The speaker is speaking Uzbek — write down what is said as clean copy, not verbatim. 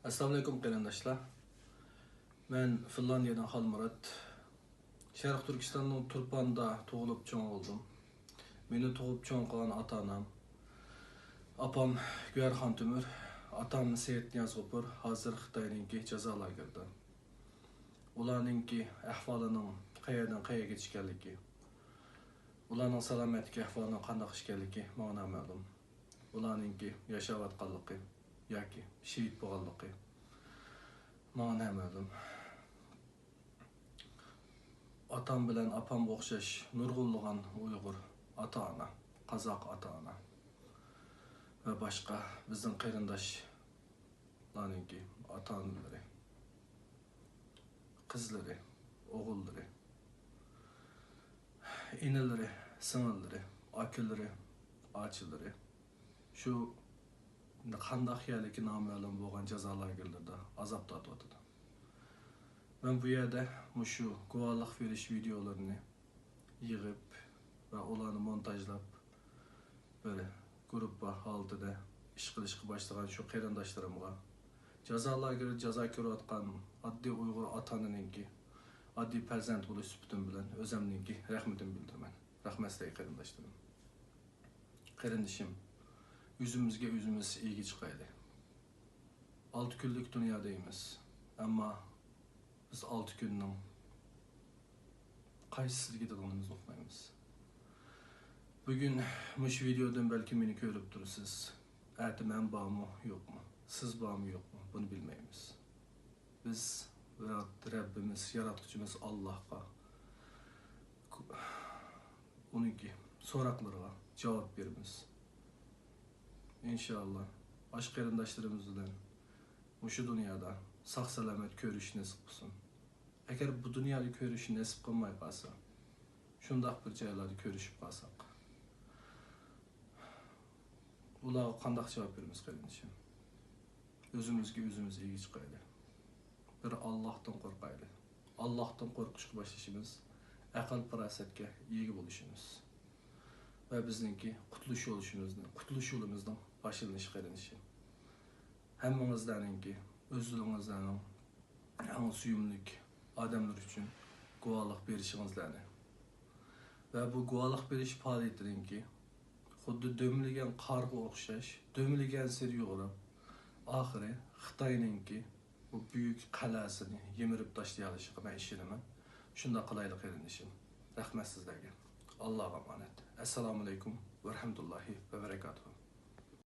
Assalamu alaikum qarindoshlar. Men Finlandiyadan Xalmurat. Sharq Turkistonning Turpanda tug'ilib cho'ng bo'ldim. Meni tug'ib cho'ng qilgan ota-onam, apam Güerxan Tümür, atam Seyit Niyazg'upur, hozir Xitoyninki jazo lagerida. Ularninki ahvolining qayerdan qayerga ketishganligi, ularning salomatligi ahvolining qanday ishganligi menga ma'lum. Ularninki yashayotganligi yoki shehid bo'lganligi menga ma'lum. Atam bilan apam o'xshash nurg'unlagan Uyg'ur ota-ona, Qozoq ota-ona va boshqa bizning qarindoshlarninki ota-onalari, qizlari, o'g'illari, inilari, singillari, akalari, ochilari shu qanday xiyoliki noma'lum bo'lgan jazo lagerlarida azob tortyapti. Ben bu yerda shu guvohlik berish videolarini yig'ib va ularni montajlab bir gruppa holatida ish qilishga boshlagan shu qarindoshlarimga jazo lagerida jazo ko'rayotgan oddiy Uyg'ur ota-onaninki oddiy farzand bo'lish suhbatim bilan o'zimninki rahmatimni bildiraman. Rahmat sizlarga qarindoshlarim. Qarindishim, yüzümüzge yüzümüz iyi çıkaydı. 6 günlük dünyadayız. Ama biz 6 günün qaysi gidadiganimizni uqmaymiz. Bugün mush videodan belki meni ko'rib tursiz. Erta men bormi, yo'qmi? Siz bormi, yo'qmi? Buni bilmaymiz. Biz Rabbimiz, yaratuvchimiz Allohga uningki so'roqlarga javob beramiz. İnşallah aşk qarindoshlarimiz bilan shu dunyoda sog' salomat ko'rish nasib qilsin. Agar bu dunyoda ko'rish nasib qilmay qolsa, shundoq bir joylarda ko'rishib qolsak, ularga qanday javob beramiz qarindoshim? O'zimizga o'zimiz ega chiqaylik. Bir Allohdan qo'rqaylik. Allohdan qo'rqishga boshlashimiz aql farosatga ega bo'lishimiz va bizningki qutulish yo'limizdan başlanışı qarindoshim. Hammangizlarninki o'zlaringizlarning eng suyumli odamlar uchun guvohlik berishingizlarni va bu guvohlik berish faoliyatininki xuddi do'milgan qarg'a o'xshash, do'milgan sir yo'g'irib, oxiri Xitoyninki bu buyuk qal'asini yemirib tashlay olishiga men ishonaman. Shunda qilaylik qarindoshim. Rahmat sizlarga. Allohga omonat. Assalomu alaykum va rahmatullohi va barakatuh.